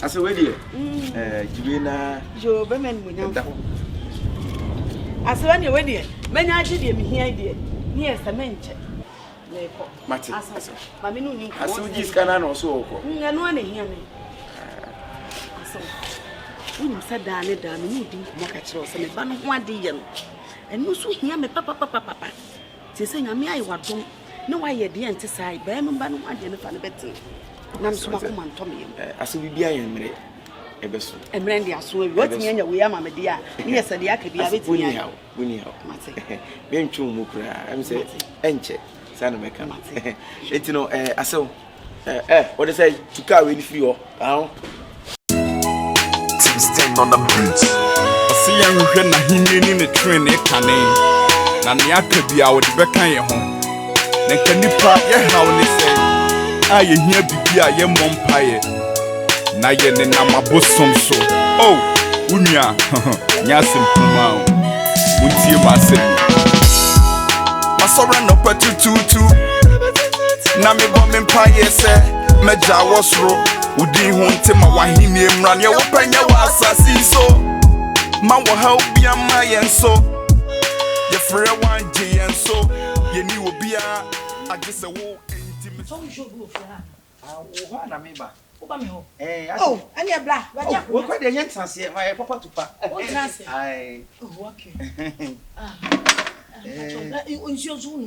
I said, where dear? Juina, Joe Beman with them. I said, when you're ready, many I did him here, dear. Yes, a mention. Mati, Mammy, no, I saw this canon also. No one hear me. When you said down it, damn, you didn't walk at yours and a ban of 1 day. And you so hear me, papa. She saying, I mean, I want to know why you're the anti-side, but I'm ban 1 day and a betting. And I'm smoking on Tommy. I saw you be a married. And Randy, I saw what's in your way, Mamma dear. Yes, I could be a bit winning out. Being true, Mukra, I'm saying, Enche, son of a camera. It's no, I saw, what I say to carry with you. Stand on the bridge. I see you when I in the train, a canning. And the actor be our Becca home. Then can you pop your how they say? I hear be a young vampire. Na ye ne na mabosom so. Oh, unya, nyasim puma. Untie mase. Masora no patututu. Na me bo me mpaye se, meja wosro. Udi hunte ma wahini emran ye wopanya wa asasi so. Ma wo ha obi ama yen so. Ye frɛ wan je yen so. Ye ni obi a agese wo intimate. So you go for her. Wo na me ba. Oh, and you're black. What quite the young fancy, my papa to pa. I. Oh, okay.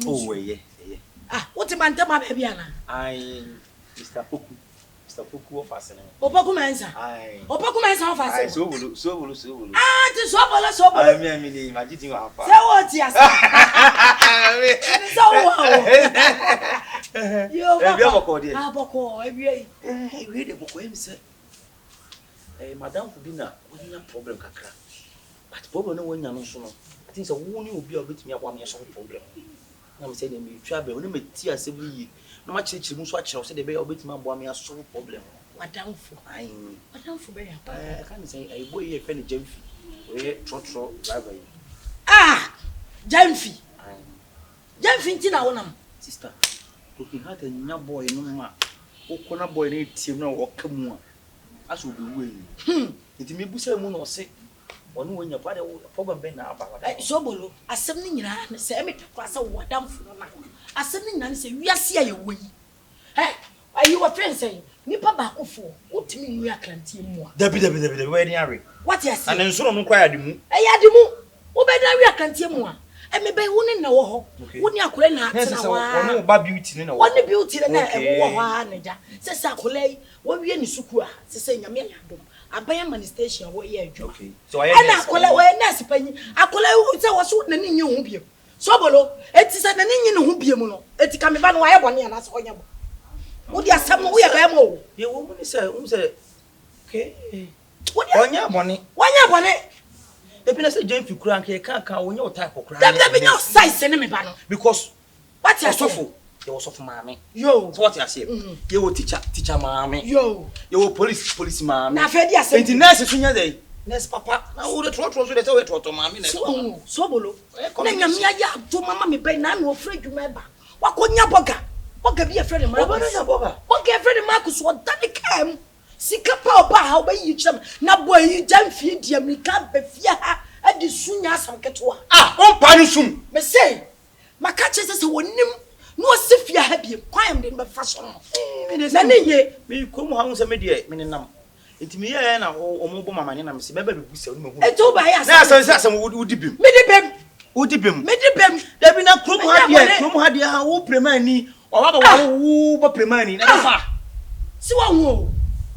Oh, yeah. Ah, what's a man to my baby? I, Mr. Puku of us. Opokumensa. I. Opokumensa of us. So. Ah, the Soobolo. I mean, imagine our father. So what, yes. So you have a call, dear. I read a book where he said, Madame Fubina, we have a problem, Kakra. But Bobo, no one, no sooner. I think a woman will be a bit me a 1 year problem. I'm saying, you travel, only with tears every year. No much you must watch, I said, the baby, bit my boy, me a sore problem. Madame Fubina, I can't say a boy, a penny Gyamfi, where trotro driver. Ah, Gyamfi, Tina, one sister. Looking at a young boy, no ma. Oh, corner boy, need team now or come on. I should be willing. It may be some or say, one when your father will probably now about Soobolo. As something I say, me to pass a what down for a man. As something I say, we are see away. Hey, are you a friend saying, Nipa back for what to me we are clanty more? The wedding Harry. What yes, and then so I'm quite a moon. I had the moon. Obey we are clanty more. I may be one in the war. Wouldn't you call her? One beauty in a one beauty and a says Akule, what we any Sukua, saying a million. I buy a manifestation what year. Okay, so I call away Nancy Penny. Akule was shooting in your home. Soobolo, it is an Indian who be a mono. It's coming back why one year and that's all you. Would you have some way of your woman is okay. What are Bonnie? Why not Bonnie? The Pinasa Gyamfi crank, you can't count your type of crime. There be no size in me, because what's your sofa? You was of mammy. Yo, what I say? You will teacher, mammy. Yo, you will police mammy. Now, Freddy, I said, nurse in your day. Nurse, papa, I would have told you that I would talk to mammy. Soobolo, calling a mere to mammy, but none will afraid you remember. What could you boga? What can be a friend of Marcus? What can Freddy Marcus what that came? Sika pa how by you chum. Na boy you Gyamfi dear me can't be fear at the sunya some ketua. Ah, on panisum. Me say, my catches is a winning. No sifia happy, quiet in my fashion. Ye, me come house a media, meaning it me and a mobile man and I'm baby. I told by us, some would dip him. Would dip him. There be no crumb had ya who premani or other who but premani. See one.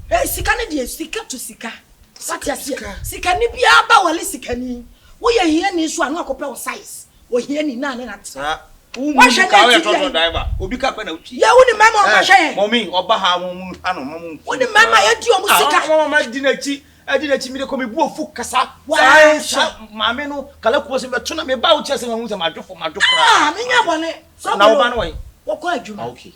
Hey, Sika ne Sika to Sika. Sika Sika ni bia ba wale Sika ni. Wo ye hia ni so anu akopɛ size. Wo hia ni na na ta. Wo ka we to driver. Obi ka pa na uchi. Ya wo ni mama o ba hwe. Mommy oba ha mo anu mama. Wo ni mama ya di o mu Sika. Mama di na chi. Adi na chi mi de ko me bu ofu kasa. Sa mama no kala ko se beto na me ba wo chese ma hu se ma dwofo. Ah, me nya bone. So na wo ba no we. Wo ko adwuma. Okay.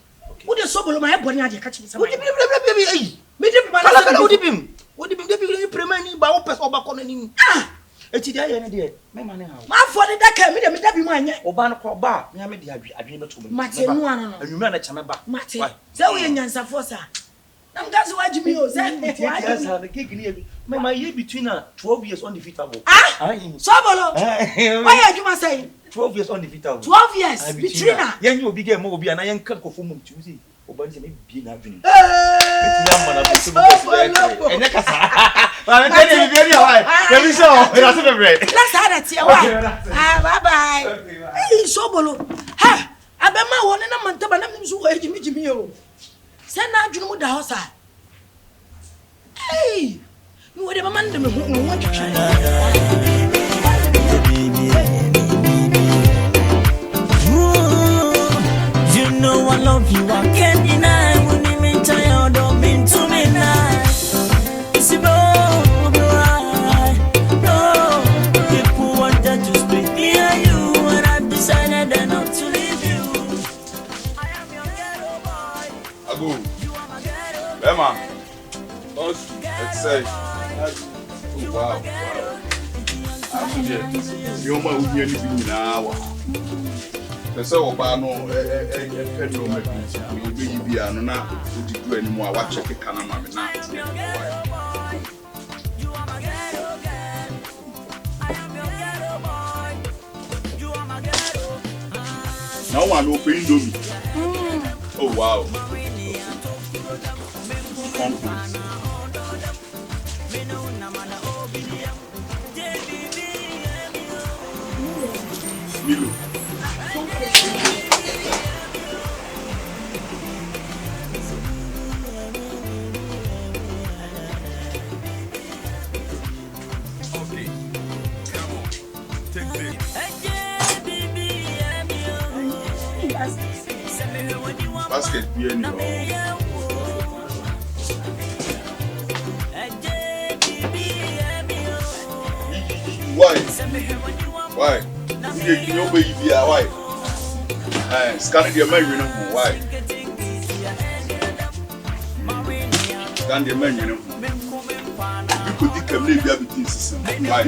Wo de Soobolo ma e bone ade ka chi se ma. Wo di bi. Me dem kala wo di bim de premani ba wo pes oba kono ni ah eti dia ye ne de me ma ne ha ma fo de daka me de me dabi mu anye oba no ko ba me me de adwene beto me mate nu ano no anwuma na chame ba mate se wo ye nyansafo sa I'm that's why Jimmy was saying. Yes, have a cake in my year between 12 years undefeatable. Soobolo. Why are you saying? 12 years undefeatable. 12 years between her. Young you big more be an iron cup of woman Tuesday. Obani may be an avenue. And I'm telling you, very high. Let me show. Let's have that here. Bye bye. Hey, Soobolo. Ha! Abema wona na mantaba na mnimu so Jimmy o. Send na adwunu mu da ho sa. Hey! Me wo de mama ndem ho twetwe. You know I love you, I can't deny. When you mean tired, don't mean to me nice. It's a no, people wanted to split me and you, and I've decided not to leave you. I am your ghetto boy. Ago. Emma. Let's say. Wow. You might be anything now. The so no federal emergency will be an not to do anymore. Watch it, can I no one open me. Oh wow. Milo. Okay. Come on. Take this. Basket be anywhere. Why? You know where you be why? Scan the menu why? Scan the menu. You could think of maybe everything system. Why?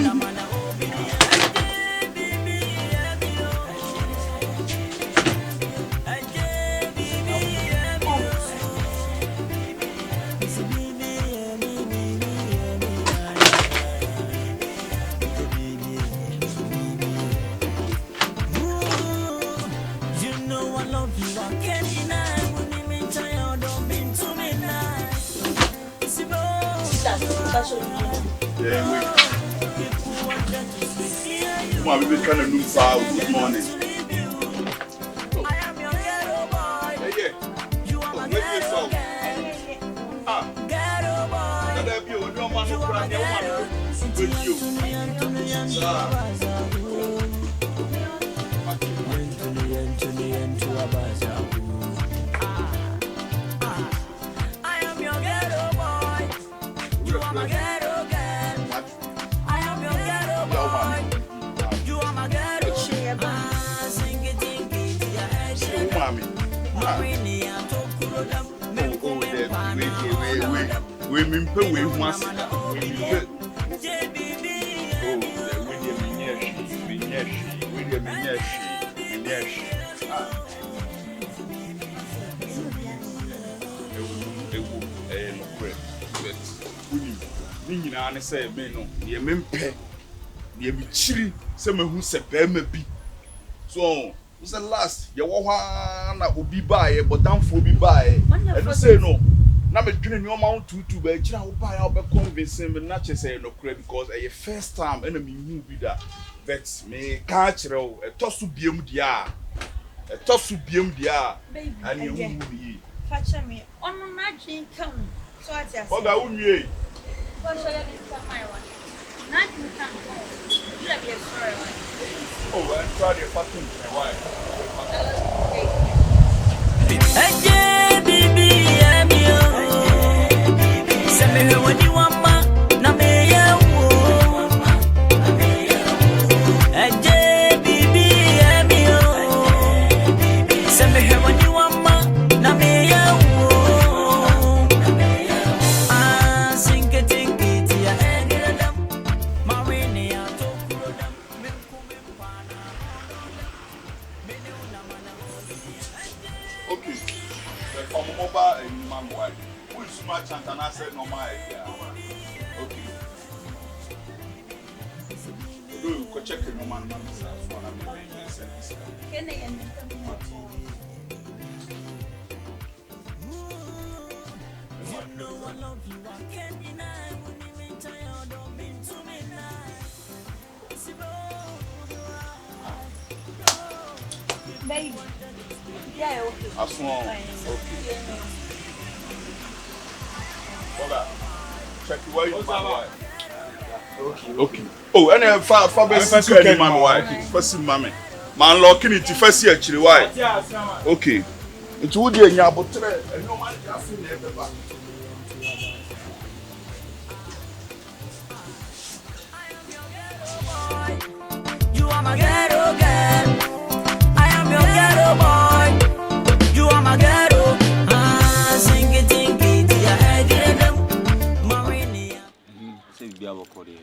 Yeah, wait. Come on, we kind of new file. Good morning. Hey, yeah. Let me solve. That be your man who cried your one with you. I am your ghetto boy. You are my ghetto girl. I am your ghetto boy. You are my ghetto. Sing it, Mommy. We mean, we must. Oh, I say, no, ye mempe, ye be chilly, some who say, baby. So, who's the last? Your one that will be by, but down for be by. I don't say no. Now, I'm doing your mount to but you know, buy out the convincing, but not just say no credit because a first time enemy movie that vets me catch a toss to be a toss to be and you movie. Catch me on my magic come. So I just what I wouldn't ye. what shall I do for my one? Not you can go. You have your story. Oh, and try the fucking my wife. Hey, baby, I'm you. Send me here when you want my. Na me ya wo. Hey, baby, I'm you. Send me here when you want my. Na me ya wo. Ah, sing it, ya. Marine ya to kudam. Okay. I said no my okay. Do go check no man so na send this. Can I baby. Yeah, okay. As long. Okay. Baba. Check where you are. Okay. Oh, and then for best can man why? First mammy. Man locking it first year actually why? Okay. It would be a yabotre and no man just in everybody. You are my ghetto girl. I am your ghetto boy. You are my ghetto. Sing it, yeah, I did it. Marinia. Say, be our code.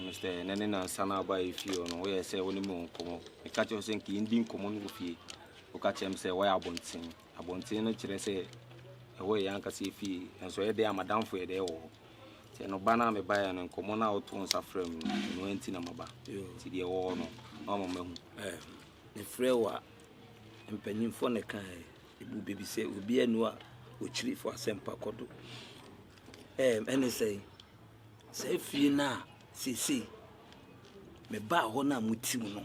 Mr. Nana Sana by if you know where I say only moon come. I catch your sinking Indian common with you. O catch him say, why I won't sing. I won't say, no, say, away, Uncle Sifi, and so they are madame for a day or. No banner me buy and common out on Safrem, no antina maba. See the war no, Mamma. The frewa and penny for the kind. It will be say, will be a noir, which leave for a semper codo. And say you now, see, me ba hona mutimuno.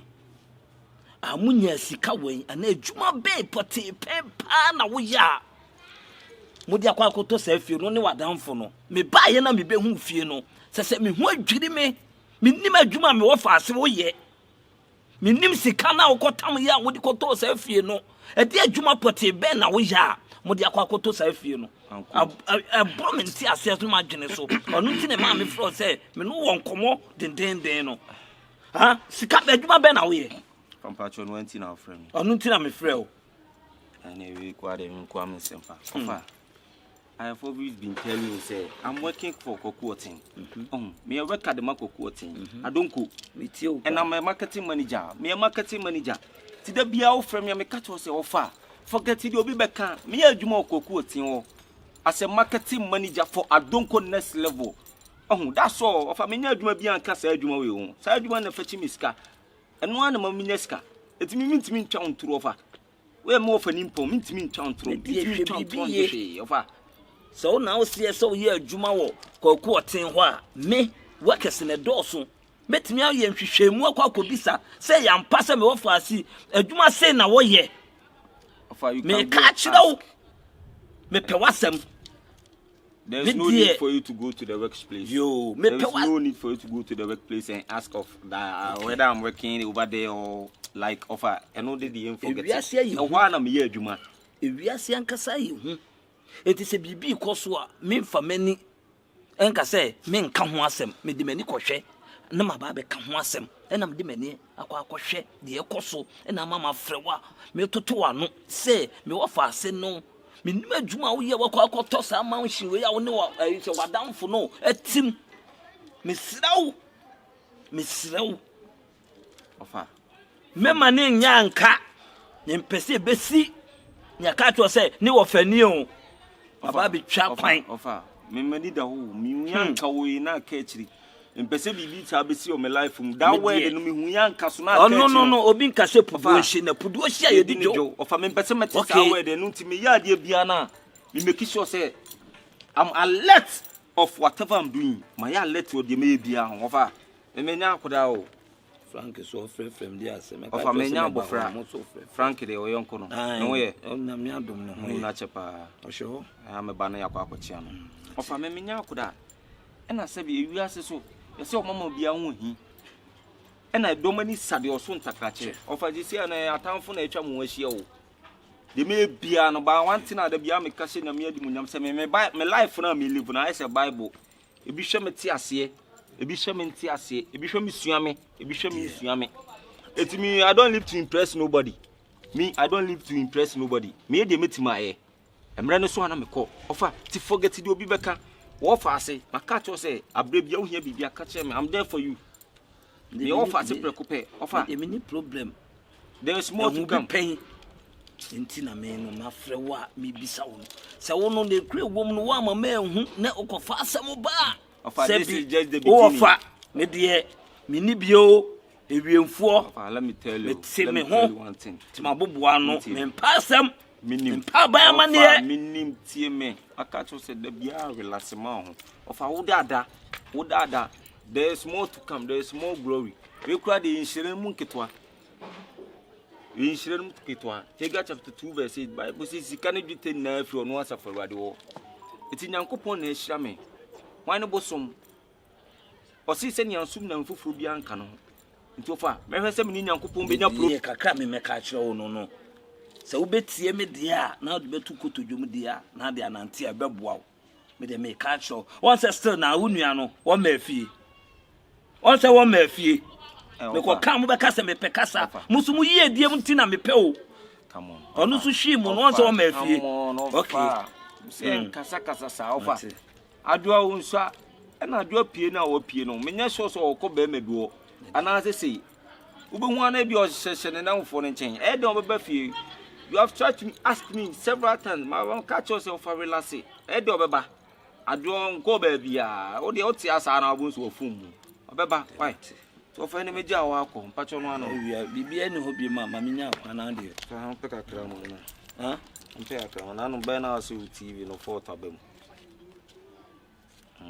Amunya Sika way and a Juma Bay potty, pempa we ya. Modia kwa koto se fie no ne wadanfo no me ba ye na me be hu fie no se me hu adwiri me nim adwuma me wo fa ase wo ye me nim sika na wo kotam ya wo di koto se fie no e di adwuma pote be na wo ya modia kwa koto se fie no bro me nti ase so ma dwene so onu nti ne ma me fro se me no won komo den no ha sika be adwuma be na wo ye pampacho no nti na frɛ me onu nti na me frɛ o and we kwade me kwa me sempa ofa I have always been telling you, say, I'm working for cocoating. Me work at the cocoating. I don't cook. And I'm a marketing manager. Me a marketing manager. See the be out from me, me catch us offer. Forget it, you'll be back. Me a jumo cocoating. As a marketing manager for a don't next level. Oh, that's all. Of a many of my being cast a jumo we own. So I do want to fetch miska. And one of my minesca. It means me town to offer. We're more for an impo, means me town to offer. So now see so here Juma wo kokoten ho a me workers in a doorso metimi aye nhwehwemu akwa kobisa say ya mpasa me wo faasi adwuma say na wo ye me ka chiro me pe wasem. There's no need for you to go to the workplace. There's no need for you to go to the workplace and ask of that whether I'm working over there or like offer. I know they didn't forget. No one am here adwuma. Ewiase ankasa yi hu. It is a bibi koswa, me for many. Enka say, men come wasem, me de many koshe, na ma babe come wasem, and I'm de many, aqua koshe, the ekoso, and a mamma frewa, me to no, say, me wafa say no, me nima juma we wako toss a mountain way, I know I was down for no, a tim, Miss Row, offer. Me maning young cat, yen pesi besi, ya cat was say, no offenio. Baba be trap pine offer. Me mani da ho me yanka we na ka akiri. Mpese bibi ta be si o me life from that way no me hu yanka so na ka akiri. No obi nka se puduohye na puduohye ya yedi jo. Offer me mpese meti ta we de no nti me ya de bia na me make sure say I'm alert of whatever I'm doing. My alert o de me bia ho offer. Me nya akoda o. Frank so frem dia se me ka offer me nya abofra. Frank de o yonko no. No ye. Na me adom no ho na chepa. Ohwe I'm a banner yakwa kwachiano. Ofa me nya akoda. E na se bi ewiase so. Ye se o mama bia ho hi. E na domani sade oso ntakrache. Ofa ji se na atamfo na etwa mo ahia o. De me bia no ba wanti na da bia me kase na me adi munyam se me life na me live na I say Bible. E bi hwe me ti ase. E bi hwe me nti ase. E bi hwe me suame. E bi hwe me suame. It me I don't live to impress nobody. Me I don't live to impress nobody. Me dey metima aye. Emre no so ana me call. Ofa ti forget the obi beka. Wo fa ase. Maka cho say abre bia wo hia bibia ka che me. I'm there for you. Me offer se prekope. Offer. There any problem. There is more to come. Enti na me no mafrɛ wo a me bisa wo. Se wo no de kure wo no wa mama ehu na okofa asɛm ba. This is just the beginning. Ofa me de me ni bio ewiemfo. Let me tell you. Me one thing. Ti maboboa no me mpa asɛm. Minim. Mpa ba amane. Minim tie me. Aka cho se da bia relax ma ho. Ofa wo dada. There is more to come. There is more glory. We kura de inhyire mu nketwa. Inhyire mu nketwa. Haggai chapter 2 verse 8 Bible says Sika ne dwete na afi ono asafo Awurade wo. Eti Nyankopɔn na ehyira me. Wan ne bosom. Osi se nyansum na mfufuru bia nka no. Nti ofa, mehwe se me ni Nyankopɔn be nya pro. Kakra me meka kyerɛ wo no. Se wo betie me de a na wo betu kotodwom de a na de anante a beboa wo. Me de me ka kyerɛ. Won se still na wo nua no, wo ma afie. On se wo ma afie. Me ko kam be kasa me pe kasa. Musu mu yie die mu tina me pe o. Come on. Onu su hwi mu no on se wo ma afie. Okay. Say kasa sa ofa. Adua wo nso na adua pie na wo pie no. Menya so so okọ ba ma bi wo. Ana se sei. Ube hu ana bi o hyehye ne namfo no nchen. E de o beba fie. You have tried to ask me several times. My one catch yourself for relax. E de o beba. Adua nko ba bia. O de o ti asa na obo nso ofum. Obeba, why? So for any media wa ko, mpacho no ano. Bibia ni ho bi ma menya kwana de. So han pe kakra mo no. Ha? Mpe kakra na no be na so TV no for tabam.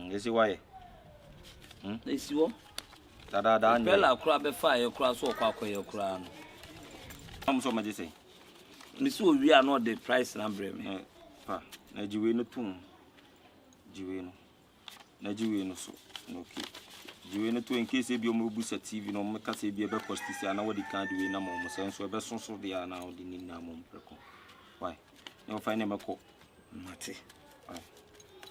Yesi why? Esi wo? Da anya. Bella kura be fa ye kura so kwa akoye kura no. Am so maje say. Me so wi a no the price na bre me. Pa, na jiwe no tum. Jiwe no. Na jiwe no so. Okay. Jiwe no to in case ebi o mo busa TV no me ka se ebi e be cost si ana wo di kan de we na mo mo senso e be sonso de ana o di ni na mo preko. Why? No find them ko. Mate.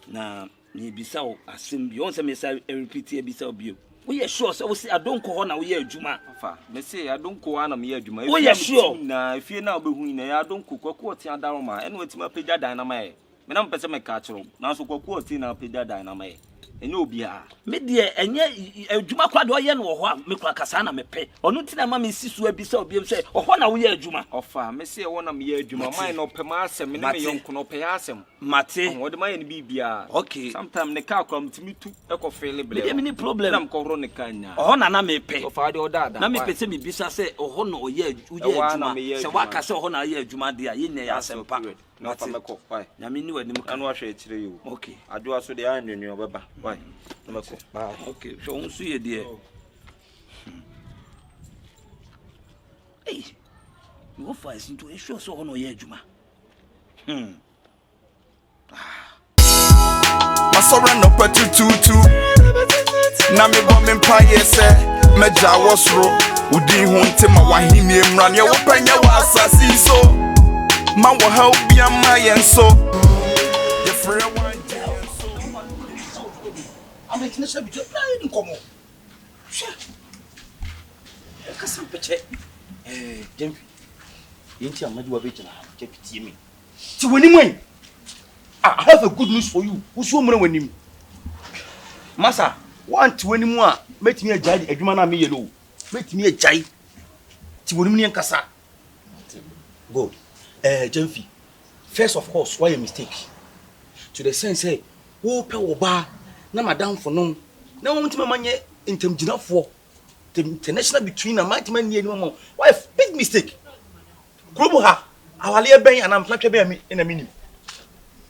Na ni bisa o asem bi on se me say repeat e bisa obi o. We sure say we say adonko ho na we adwuma. Fa, me say adonko ana me adwuma. We sure na efie na obehu na ya adonko kwaku oti adaro ma. Ene wetima pagya dan na ma e. Me na mpese me ka kiro. Na so kwaku oti na pagya dan na ma e. Enye obi a me de enye adwuma kwa de oye no ho a me kwa kasa na me pe onu tina ma me sisu abisa obi se oho na wo ye adwuma ofa me se wo na me ye adwuma man no pe ma asem ne me yonko no pe asem mate wo de ma ye ne bibia okay sometimes ne ka kwam timi tu e ko feel ble me ni problem na me ko ro ne ka nya oho na me pe ofa de oda na me pe se me bisa se oho na oye adwuma se wa ka se oho na ye adwuma de a ye nya ya asem pa na fa me ko why na me ni wani mu anu ahwe chire you okay adua so de anwenu obeba why na me ko okay so unsu ye de hey you fight into a show so hono ye adwuma Masora no patututu na me bom mpa yese meja wosro udi hu ntima wahini emra ne wo panya wa asasi so ma wo ha obi ama yenso ye free one I'm making a subject. I didn't come on. Sure. Castle Peche. Gyamfi. Ain't your mother waiting? Deputy me. To win him. I have a good news for you. Who's woman when him? Massa, want to win him more. Make me a judge, a human me yellow. Make me a jai. To win me and Cassa. Good. Gyamfi. First, of course, why a mistake? To the sense, say, oh, power bar. Na madam for no na won tima manye intemginafo the international between a mighty man near no why big mistake grobo ha awale ben anam platwe ben in a minute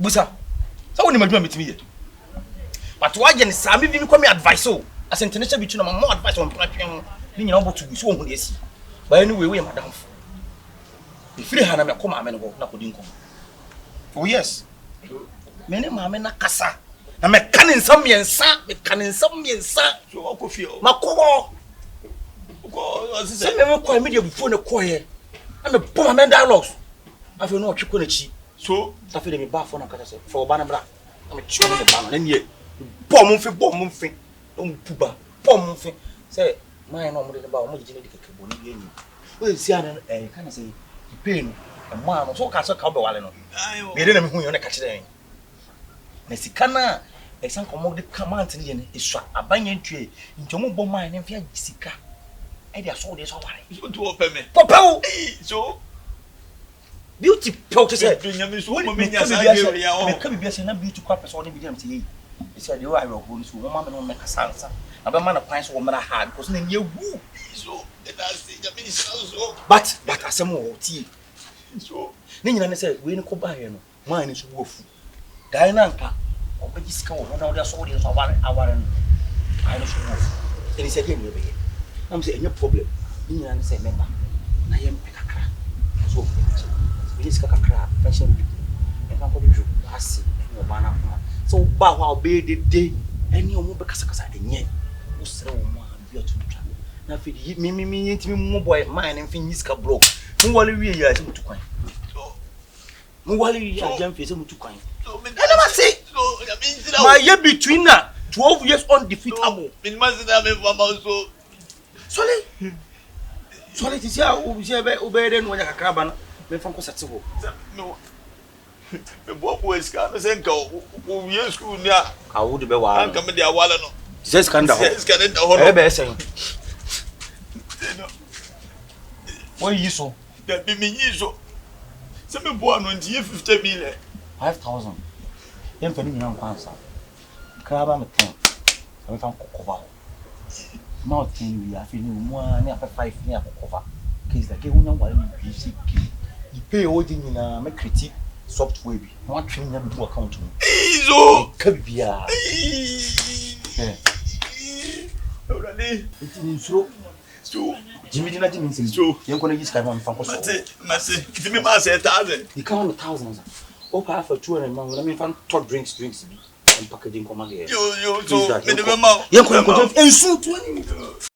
busa so woni maduma metimi ye but why gen sami bi mi come advice so as international between am more advice on platwe ni nyina obotu so won esi but anyway we madam for ifiri ha na me come ame no na kodi nkom oh yes me ne ma me na kasa na me kanin sam yensa so akofie makoko se me ko media before ne koye na me bomb me dialogues afi no tweko na chi so afi de me ba for na kata se for ba na bra na me tweko ne ba no na nie bomb mfi no puba bomb mfi se man no mo de ba mo gine de keke boni ye ni o si ana kana se pain no man no so ka so ka be wale no me de na me hu yo ne ka kire na Sika na esan komo de command ni ne eswa abanye ntue ntomo bɔ man ne mfia Sika e de aso de so ware so to open me popew so Beauty pelt say. Me can be say na beauty kwa person ni bi dem say. He said you are your home so mama no make sansa. Aba man na kwan so wo hard because na nye wu. So and I say ya me so. But asem wo tie. So Ni nyina ne say we ni ko ba ye no. Man ni so wo fu. Guy na nka. Obaji sika wo na wo dey so wo dey so aware no. I no so wo fu. And he said here be. I'm say any problem. Ni nyina ne say member. Na yem kakra. So we sika kakra fashion bi. E na ko bi ju asi no ba na ko. So ba wa be de any omo be kasa enye. Wo sere wo mo abi otutwa. Na fi mi yentimi mo boy mine mfi nyiska block. Mo wale wie ya se mutu kwan. Mo wale wie ya Gyamfi se mutu kwan. So me never say. So ya me ntira. My year between na 12 years undefeatable. Me must na me fama so. Sorry ti sia o bi be de no nya kakra ba na. Me fa ko sate ho. No. Me bo eska no se nka o wie school ni a. Ka wo de be wa. Anka me de awala no. Se skanda ho. Se skanda ho no. E be sen. What you so? That be me so. Se me bo anu nti 50 million. 5,000. Yen fa ni nyina nkwa ansa. Kraba me 10. Me fa ko cover. Now 10 we are feeling more ni afa 5 ni afa cover. Case like wonya wale ni bi se ki. You pay all the nyina me critique software bi. No atwe nya do account mu. So Ka bia. Already. It insuro. So Jimmy did not mean so. Yen ko na gis kai ma fa ko so. Mate. It me ma say 1,000. You count 1,000. Oh, half for 200 man. Let me find top drinks and packaging come again. Yo, so me de ma. Yen ko en so 20.